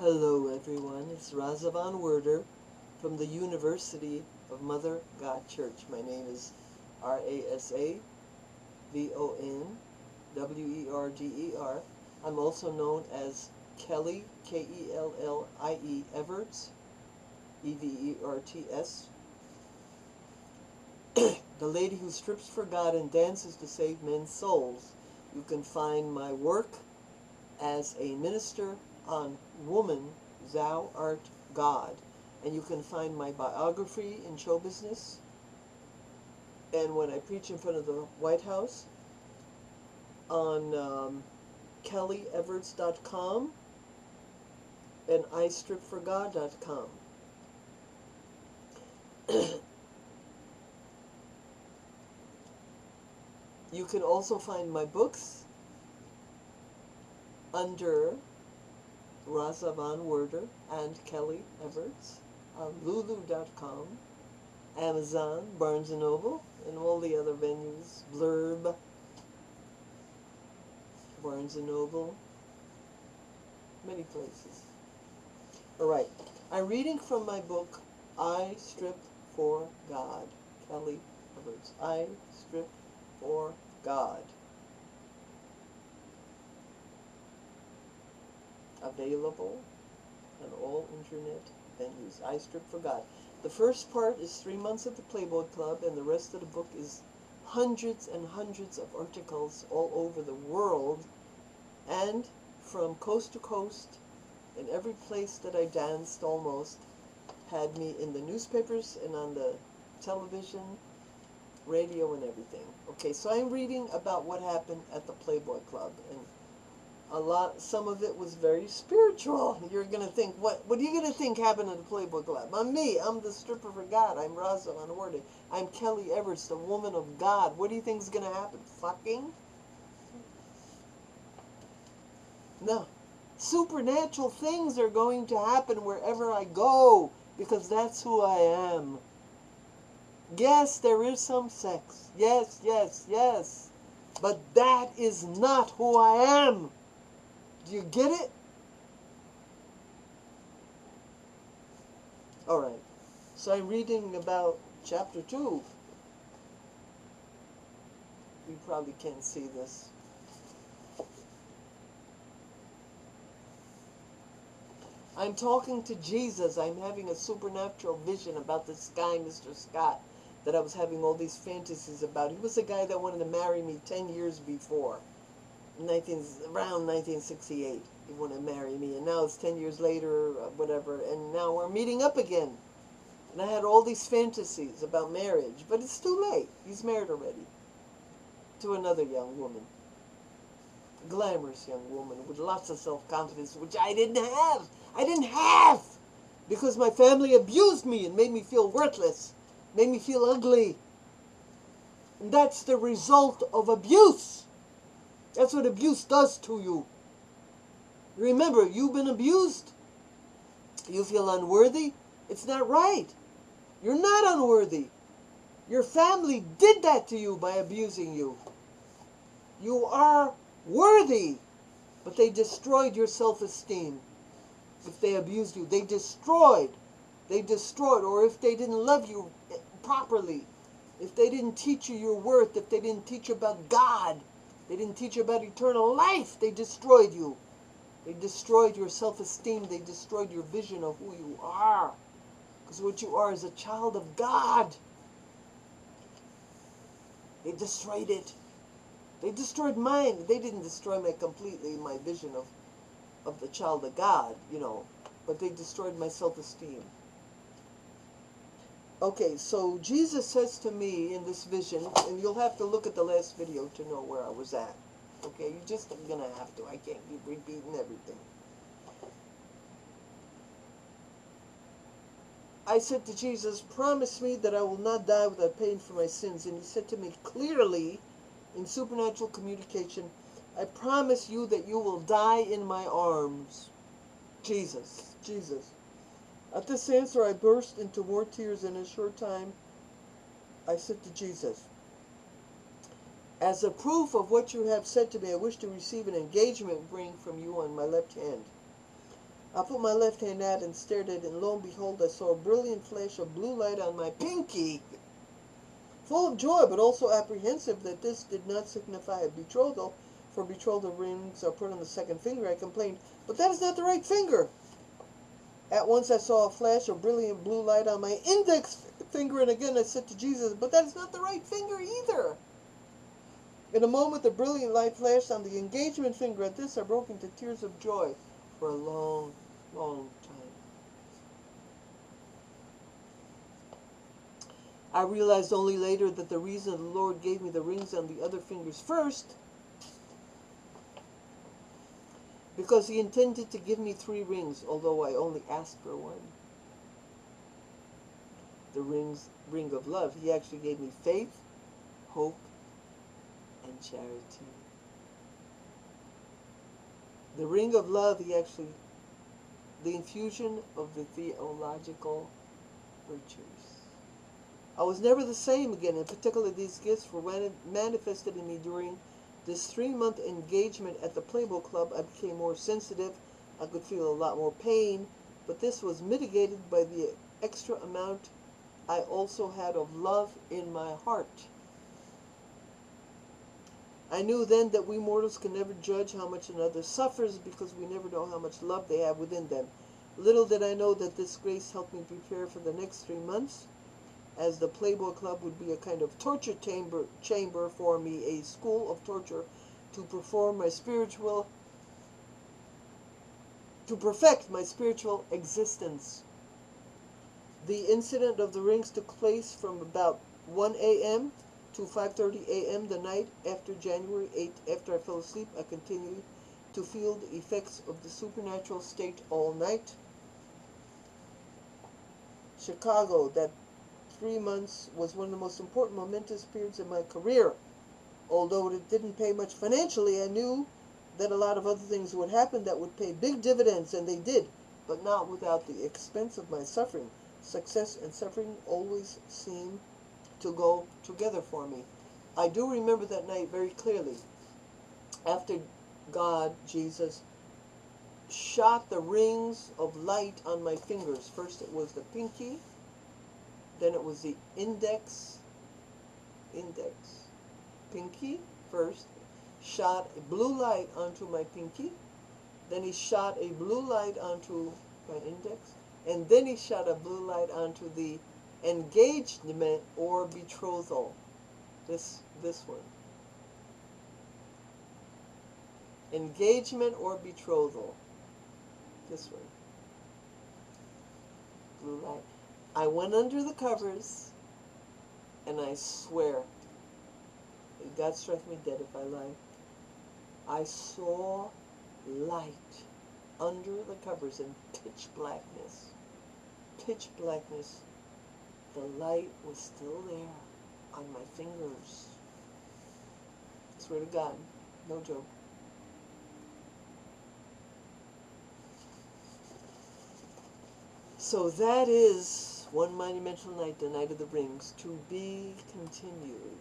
Hello everyone, it's RASA von Werder from the University of Mother God Church. My name is RASA VON WERDER. I'm also known as Kellie, KELLIE Everts, EVERTS. The lady who strips for God and dances to save men's souls. You can find my work as a minister on Woman, Thou Art God. And you can find my biography in show business. And when I preach in front of the White House on KellieEverts.com and istripforgod.com. You can also find my books under RASA von Werder and Kellie Everts on Lulu.com, Amazon, Barnes & Noble, and all the other venues, Blurb, Barnes & Noble, many places. Alright, I'm reading from my book, I Strip for God, Kellie Everts. I Strip for God. Available on all internet venues. I Strip for God. The first part is 3 months at the Playboy Club, and the rest of the book is hundreds and hundreds of articles all over the world, and from coast to coast, in every place that I danced almost, had me in the newspapers and on the television, radio, and everything. Okay, so I'm reading about what happened at the Playboy Club, and some of it was very spiritual. You're going to think, what are you going to think happened at the Playboy Club? I'm the stripper for God. I'm RASA von Werder. I'm Kellie Everts, the woman of God. What do you think is going to happen? Fucking? No. Supernatural things are going to happen wherever I go, because that's who I am. Yes, there is some sex. Yes, yes, yes. But that is not who I am. Do you get it? Alright. So I'm reading about chapter 2. You probably can't see this. I'm talking to Jesus. I'm having a supernatural vision about this guy, Mr. Scott, that I was having all these fantasies about. He was the guy that wanted to marry me 10 years before. Around 1968, he wanted to marry me, and now it's 10 years later, whatever, and now we're meeting up again. And I had all these fantasies about marriage, but it's too late. He's married already to another young woman, a glamorous young woman with lots of self-confidence, which I didn't have. I didn't have, because my family abused me and made me feel worthless, made me feel ugly. And that's the result of abuse. That's what abuse does to you. Remember, you've been abused. You feel unworthy. It's not right. You're not unworthy. Your family did that to you by abusing you. You are worthy. But they destroyed your self-esteem. If they abused you, they destroyed. They destroyed. Or if they didn't love you properly, if they didn't teach you your worth, if they didn't teach you about God, they didn't teach you about eternal life, they destroyed you. They destroyed your self-esteem. They destroyed your vision of who you are. Because what you are is a child of God. They destroyed it. They destroyed mine. They didn't destroy my vision of the child of God, but they destroyed my self-esteem. Okay, so Jesus says to me in this vision, and you'll have to look at the last video to know where I was at. Okay, you're just going to have to. I can't keep repeating everything. I said to Jesus, promise me that I will not die without paying for my sins. And he said to me clearly, in supernatural communication, I promise you that you will die in my arms. Jesus, Jesus. At this answer, I burst into more tears, and in a short time, I said to Jesus, as a proof of what you have said to me, I wish to receive an engagement ring from you on my left hand. I put my left hand out and stared at it, and lo and behold, I saw a brilliant flash of blue light on my pinky. Full of joy, but also apprehensive that this did not signify a betrothal, for betrothal rings are put on the second finger, I complained, but that is not the right finger. At once I saw a flash of brilliant blue light on my index finger, and again I said to Jesus, but that is not the right finger either. In a moment, the brilliant light flashed on the engagement finger. At this, I broke into tears of joy for a long, long time. I realized only later that the reason the Lord gave me the rings on the other fingers first, because He intended to give me 3 rings, although I only asked for 1. The ring of love. He actually gave me faith, hope, and charity. The ring of love, the infusion of the theological virtues. I was never the same again. In particular, these gifts were manifested in me during this 3-month engagement at the Playboy Club. I became more sensitive. I could feel a lot more pain, but this was mitigated by the extra amount I also had of love in my heart. I knew then that we mortals can never judge how much another suffers, because we never know how much love they have within them. Little did I know that this grace helped me prepare for the next 3 months, as the Playboy Club would be a kind of torture chamber for me, a school of torture to perfect my spiritual existence. The incident of the rings took place from about 1 a.m. to 5:30 a.m. the night after January 8th. After I fell asleep, I continued to feel the effects of the supernatural state all night. Chicago, that 3 months was one of the most important, momentous periods in my career. Although it didn't pay much financially, I knew that a lot of other things would happen that would pay big dividends, and they did, but not without the expense of my suffering. Success and suffering always seem to go together for me. I do remember that night very clearly. After God, Jesus, shot the rings of light on my fingers. First it was the pinky, then it was the index, pinky first, shot a blue light onto my pinky, then he shot a blue light onto my index, and then he shot a blue light onto the engagement or betrothal. This one. Engagement or betrothal. This one. Blue light. I went under the covers, and I swear, God struck me dead if I lie, I saw light under the covers in pitch blackness. Pitch blackness. The light was still there on my fingers. I swear to God, no joke. So that is One Monumental Night, the Night of the Rings, to be continued.